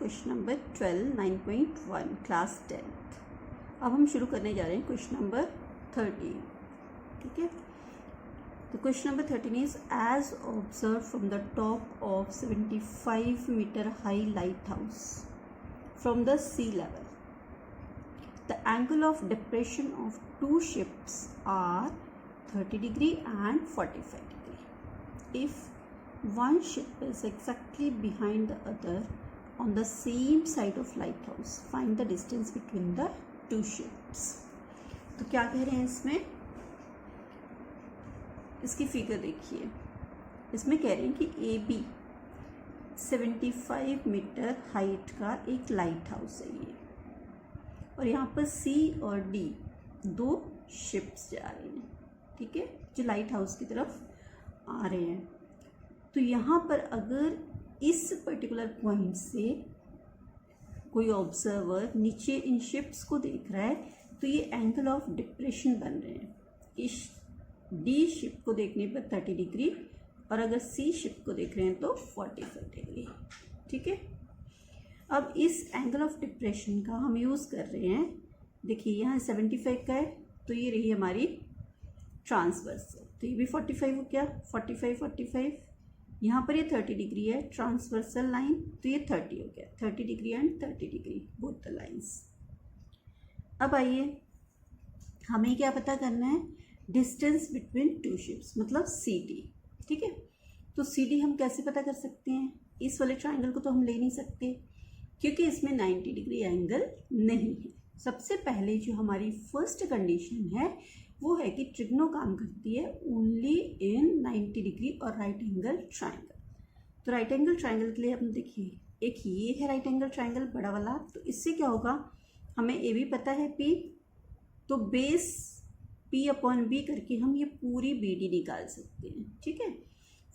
Question number 12 9.1 class 10th। अब हम शुरू करने जा रहे हैं क्वेश्चन नंबर 13। ठीक है, तो question number 13 is as observe from the top of 75 metre high lighthouse from the sea level the angle of depression of two ships are 30 degree and 45 degree. If one ship is exactly behind the other on the same side of lighthouse, find the distance between the two ships. तो क्या कह रहे हैं इसमें, इसकी figure देखिए। इसमें कह रहे हैं कि ए बी 75 मीटर हाइट का एक लाइट हाउस है ये, और यहाँ पर सी और डी दो शिप्स जा रही हैं। ठीक है, जो लाइट हाउस की तरफ आ रहे हैं। तो यहाँ पर अगर इस पर्टिकुलर पॉइंट से कोई ऑब्जर्वर नीचे इन शिप्स को देख रहा है तो ये एंगल ऑफ डिप्रेशन बन रहे हैं। इस डी शिप को देखने पर 30 डिग्री और अगर सी शिप को देख रहे हैं तो 45 डिग्री। ठीक है, अब इस एंगल ऑफ डिप्रेशन का हम यूज़ कर रहे हैं। देखिए यहाँ 75 का है तो ये रही हमारी ट्रांसवर्सल, तो ये भी 45 हो गया। 45 यहाँ पर ये 30 डिग्री है ट्रांसवर्सल लाइन, तो ये 30 हो गया। 30 degree and 30 degree both the lines. अब आइए हमें क्या पता करना है, डिस्टेंस बिटवीन टू शिप्स मतलब सी डी। ठीक है, तो सी डी हम कैसे पता कर सकते हैं। इस वाले ट्राइंगल को तो हम ले नहीं सकते क्योंकि इसमें 90 डिग्री एंगल नहीं है। सबसे पहले जो हमारी फर्स्ट कंडीशन है वो है कि ट्रिग्नो काम करती है ओनली इन 90 डिग्री और राइट एंगल ट्राइंगल। तो राइट एंगल ट्राइंगल के लिए हम देखिए, एक ये है राइट एंगल ट्राइंगल बड़ा वाला, तो इससे क्या होगा, हमें ए भी पता है पी, तो बेस पी अपॉन बी करके हम ये पूरी बी डी निकाल सकते हैं। ठीक है,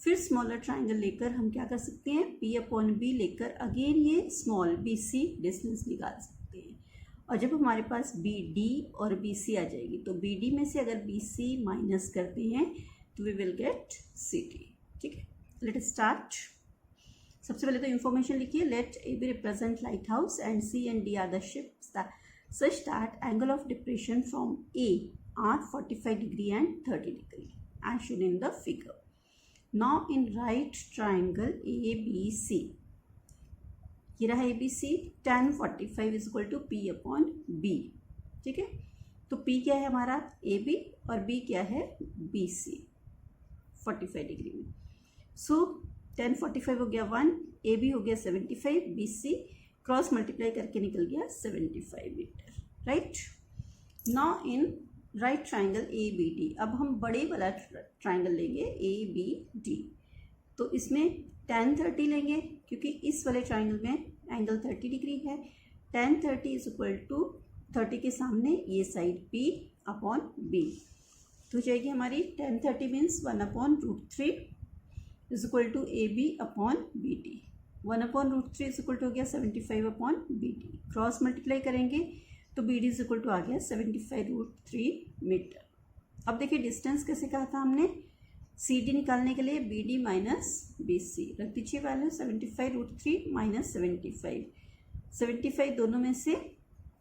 फिर स्मॉलर ट्राइंगल लेकर हम क्या कर सकते हैं, पी अपॉन बी लेकर अगेन ये स्मॉल बी सी डिस्टेंस निकाल सकते हैं। और जब हमारे पास बी डी और बी सी आ जाएगी तो बी डी में से अगर बी सी माइनस करते हैं तो we will get C D. ठीक है, लेट स्टार्ट। सबसे पहले तो इन्फॉर्मेशन लिखिए। Let A B represent lighthouse and C and D are the ships such that angle of depression from A are 45 degree and 30 degree as shown in the figure. Now in right triangle A B C, ये रहा A B C, tan 45 is equal to P upon B. ठीक है, तो P क्या है हमारा A B और B क्या है बी सी 45 डिग्री में। सो tan 45 हो गया 1, ए बी हो गया 75, बी सी क्रॉस मल्टीप्लाई करके निकल गया 75 metre. Right, now in right triangle A B D, अब हम बड़े वाला ट्राइंगल लेंगे ए बी डी। तो इसमें tan 30 लेंगे क्योंकि इस वाले ट्राइंगल में एंगल 30 डिग्री है। tan 30 इज इक्वल टू 30 के सामने ये साइड p अपॉन b, तो जाएगी हमारी tan 30 means 1/√3 is equal to A B upon B D. 1/√3 is equal to हो गया 75 upon B D. Cross multiply करेंगे तो B D is equal to आ गया 75√3 मीटर। अब देखिए डिस्टेंस कैसे कहा था हमने, सी डी निकालने के लिए B D minus B C रख दीजिए वैल्यू 75√3 माइनस 75 दोनों में से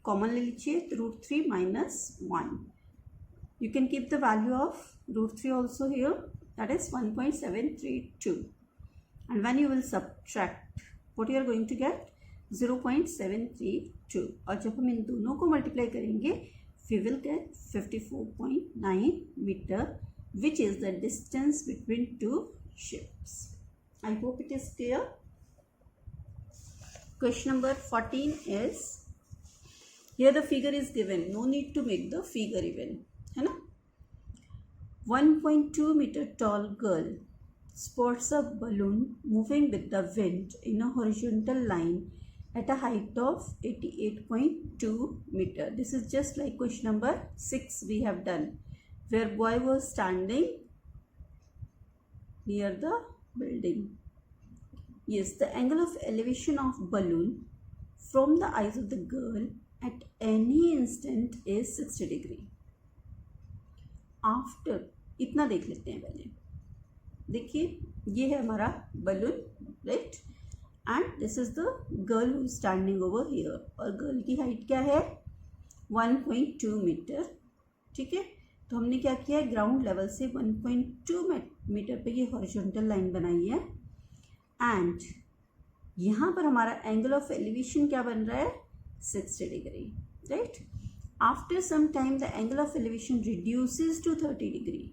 कॉमन ले लीजिए, तो √3 minus 1। You can keep the value of √3 also here, that is 1.732 and when you will subtract what you are going to get 0.732, और जब हम इन दोनों को मल्टीप्लाई करेंगे we will get 54.9 metre which is the distance between two ships. I hope it is clear. Question number 14 is, here the figure is given, no need to make the figure even, है ना। 1.2 meter tall girl sports a balloon moving with the wind in a horizontal line at a height of 88.2 meter. This is just like question number 6 we have done, where boy was standing near the building. Yes, the angle of elevation of balloon from the eyes of the girl at any instant is 60 degree. After, इतना देख लेते हैं पहले। देखिए ये है हमारा balloon, right. And this is the girl who standing over here, और गर्ल की हाइट क्या है 1.2 मीटर। ठीक है, तो हमने क्या किया है, ग्राउंड लेवल से 1.2 मीटर पे ये हॉरिजॉन्टल लाइन बनाई है। एंड यहाँ पर हमारा एंगल ऑफ एलिवेशन क्या बन रहा है 60 degree, right. After some time the angle of elevation reduces to 30 degree.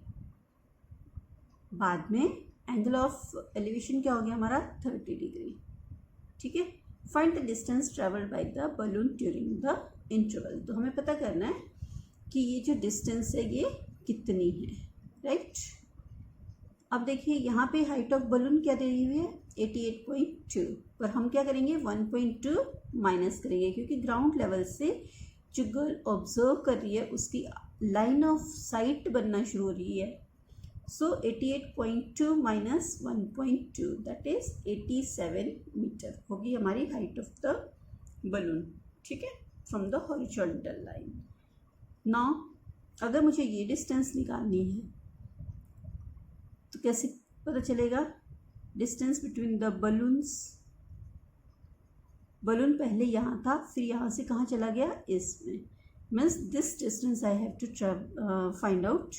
बाद में एंगल ऑफ एलिवेशन क्या हो गया हमारा 30 डिग्री। ठीक है, find the distance travelled by the balloon during the interval. तो हमें पता करना है कि ये जो डिस्टेंस है ये कितनी है, राइट। अब देखिए यहाँ पे हाइट ऑफ बलून क्या दी हुई है 88.2, पर हम क्या करेंगे 1.2 माइनस करेंगे, क्योंकि ग्राउंड लेवल से जो गर्ल ऑब्जर्व कर रही है उसकी लाइन ऑफ साइट बनना शुरू हो रही है। सो 88.2 माइनस 1.2 दैट इज 87 मीटर होगी हमारी हाइट ऑफ द बलून। ठीक है, from the horizontal line. Now अगर मुझे ये डिस्टेंस निकालनी है तो कैसे पता चलेगा, distance between the balloons. Balloon पहले यहाँ था, फिर यहाँ से कहाँ चला गया इसमें, means this distance I have to find out.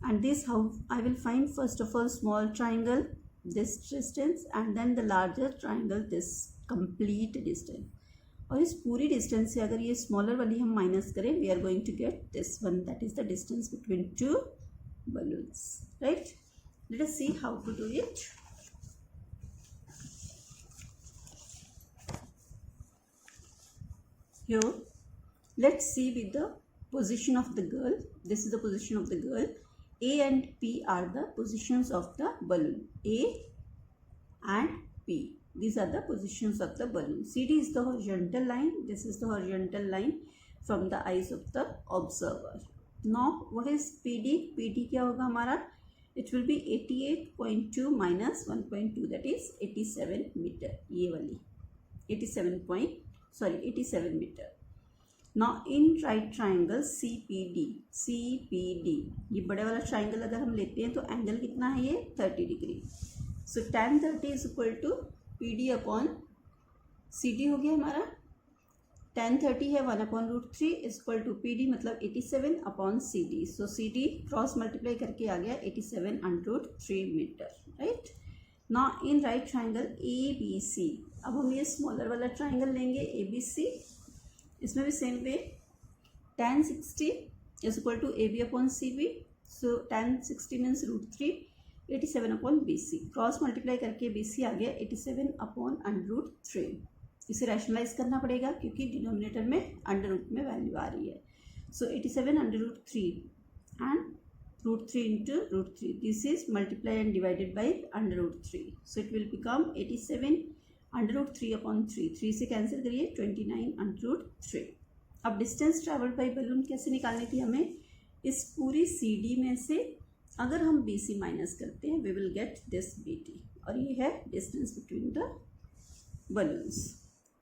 And this how I will find, first of all small triangle this distance and then the larger triangle this complete distance. और इस पूरी डिस्टेंस से अगर ये स्मॉलर वाली हम minus करें, we are going to get this one, that is the distance between two balloons, right. Let us see how to do it. Here let's see with the position of the girl. This is the position of the girl. A and P are the positions of the balloon. A and P, these are the positions of the balloon. CD is the horizontal line, this is the horizontal line from the eyes of the observer. Now what is PD? PD क्या होगा हमारा, it will be 88.2 minus 1.2 that is 87 metre, ये वाली 87 metre. Now in right triangle CPD, ये बड़े वाला triangle अगर हम लेते हैं तो एंगल कितना है ये 30 degree. So tan 30 is equal to PD upon CD हो गया हमारा। tan 30 है 1/√3 इज इक्वल टू PD मतलब 87 upon CD। So CD cross multiply करके आ गया 87√3 metre, right. Now in right triangle ABC, अब हम ये स्मॉलर वाला ट्राइंगल लेंगे ABC, इसमें भी same way tan 60 is equal to AB upon CB। So tan 60 means √3, 87 upon BC, cross multiply करके BC आ गया 87 अपॉन √3। इसे रैशनलाइज करना पड़ेगा क्योंकि डिनोमिनेटर में अंडर रूट में वैल्यू आ रही है। सो 87 √3 and √3 into √3, this is multiply and divided by √3, so it will become 87 √3 upon 3 से कैंसिल करिए 29 √3। अब डिस्टेंस ट्रेवल्ड बाई बलून कैसे निकालनी थी हमें, इस पूरी CD में से अगर हम BC माइनस करते हैं we will get this BT, और ये है डिस्टेंस बिटवीन द बलून्स।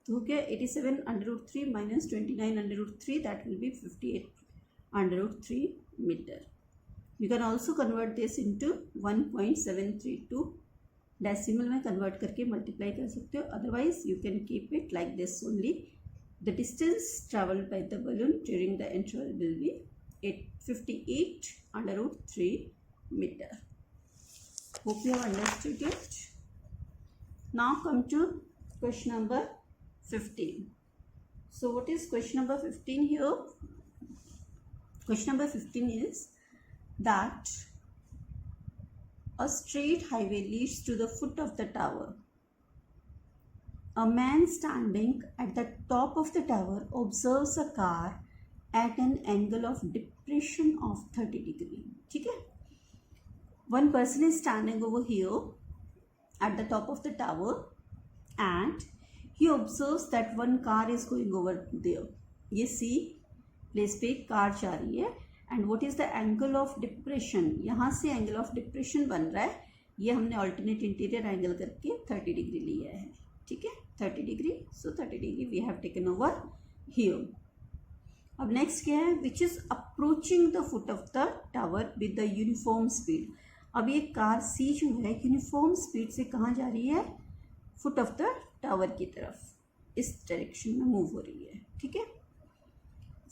तो हो गया 87 √3 minus 29 √3 that will be 58 √3 metre. You can also convert this into 1.732, decimal में कन्वर्ट करके मल्टीप्लाई कर सकते हो, otherwise you can keep it like this only. The distance travelled by the balloon during the interval will be 58 √3 metre. Hope you have understood it. Now come to question number 15. So what is question number 15 here? Question number 15 is that a straight highway leads to the foot of the tower. A man standing at the top of the tower observes a car at an angle of depression of 30 degree. ठीक है? One person is standing over here at the top of the tower and he observes that one car is going over there. ये C place पे car जा रही है and what is the angle of depression? यहाँ से angle of depression बन रहा है, ये हमने alternate interior angle करके 30 डिग्री लिया है. ठीक है, 30 degree. So 30 degree we have taken over here. अब नेक्स्ट क्या है, which is approaching the foot of the tower with the uniform speed. अब ये कार सी जो है यूनिफॉर्म स्पीड से कहाँ जा रही है, फुट ऑफ द टावर की तरफ इस डायरेक्शन में मूव हो रही है, ठीक है।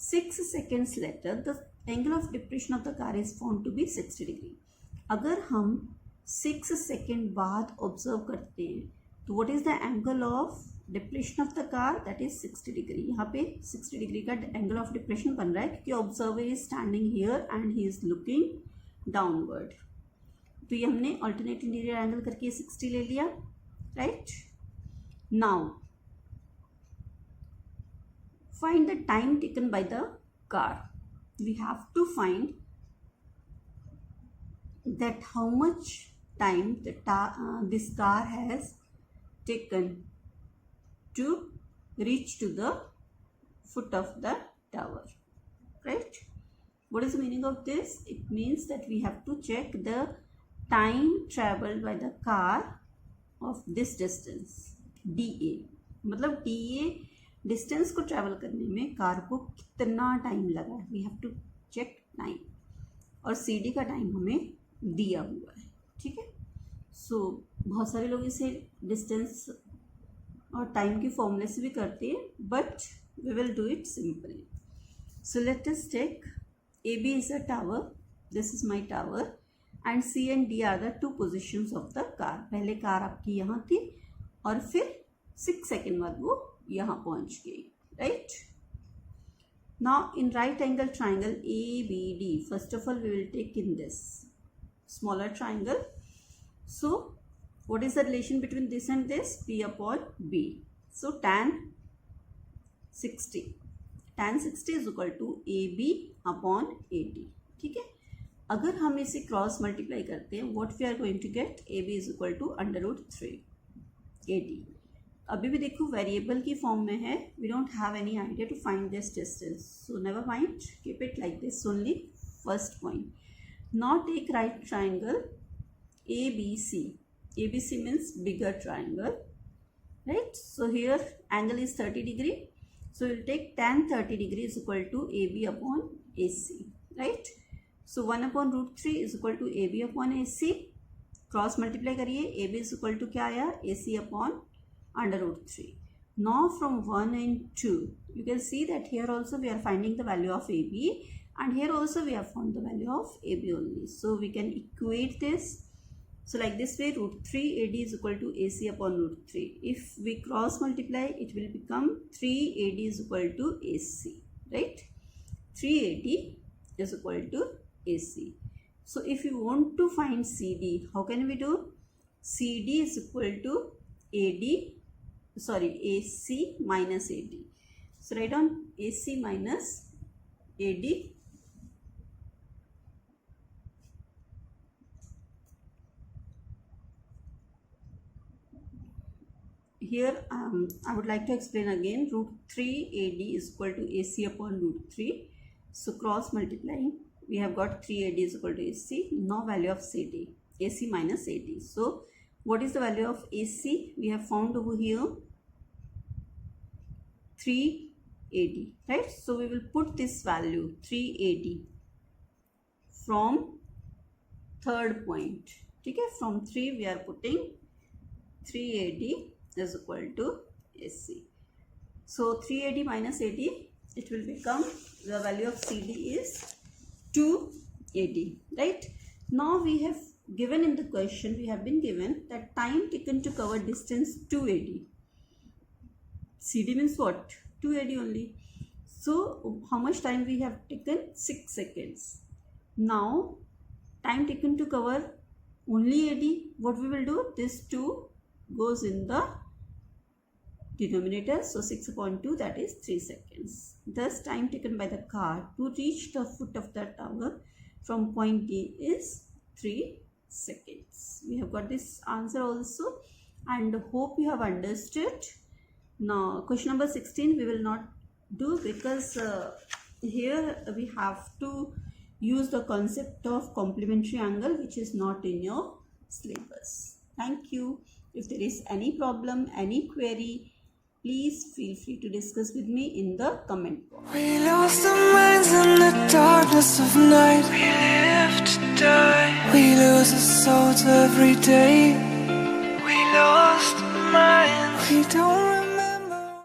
6 seconds later the angle of depression of the car is found to be 60 degree. अगर हम 6 सेकेंड बाद ऑब्जर्व करते हैं तो what is the angle of depression of the car, that is 60 degree. यहाँ पे 60 डिग्री का एंगल ऑफ डिप्रेशन बन रहा है क्योंकि observer is standing here and he is looking downward. तो ये हमने अल्टरनेट इंटीरियर एंगल करके 60 ले लिया, right. Now find the time taken by the car. We have to find that how much time this car has taken to reach to the foot of the tower, right? What is the meaning of this? It means that we have to check the time traveled by the car of this distance DA. मतलब DA distance को travel करने में car को कितना time लगा है, we have to check time, और C D का टाइम हमें दिया हुआ है, ठीक है। सो बहुत सारे लोग इसे डिस्टेंस और टाइम के फॉर्मूले से भी करते हैं, but we will do it simply. So let us take A B is a tower, this is my tower, and C and D are the two positions of the car. पहले car आपकी यहाँ थी और फिर 6 second बाद वो यहाँ पहुँच गई, right. Now in right angle triangle A B D, first of all we will take in this smaller triangle. So what is the relation between this and this? P upon B. So tan 60 is equal to AB upon AD. ठीक है, अगर हम इसे cross multiply करते हैं, what we are going to get? AB is equal to √3 AD. अभी भी देखो वेरिएबल की फॉर्म में है, we don't have any idea to find this distance, so never mind, keep it like this only. First point, now take right triangle ABC. ABC means bigger triangle, right? So here angle is 30 degree, so we'll take tan 30 degree is equal to AB upon AC, right? So 1 upon √3 is equal to AB upon AC. Cross multiply करिए, AB is equal to क्या आया? AC upon √3. Now from 1 and 2 you can see that here also we are finding the value of AB, and here also we have found the value of AB only, so we can equate this. So like this way, √3 AD is equal to AC upon √3. If we cross multiply, it will become 3 AD is equal to AC, right? 3 AD is equal to AC. So if you want to find CD, how can we do? CD is equal to AC minus AD. So write down AC minus AD. Here I would like to explain again. √3 AD is equal to AC upon √3. So cross multiplying, we have got 3 AD is equal to AC. Now value of CD, AC minus AD. So what is the value of AC? We have found over here 3 AD, right? So we will put this value 3 AD from third point. Okay, from 3 we are putting 3 AD is equal to AC. So 3 AD minus AD, it will become, the value of CD is 2 AD, right? Now we have given in the question, we have been given that time taken to cover distance 2 AD. CD means what? 2 AD only. So how much time we have taken? 6 seconds. Now time taken to cover only AD, what we will do? This 2 goes in the denominator, so 6 upon 2, that is 3 seconds. Thus time taken by the car to reach the foot of the tower from point D is 3 seconds. We have got this answer also, and hope you have understood. Now question number 16 we will not do, because here we have to use the concept of complementary angle, which is not in your syllabus. Thank you. If there is any problem, any query, please feel free to discuss with me in the comment box. We lost our minds in the darkness of night. We live to die. We lose our souls every day. We lost our minds. We don't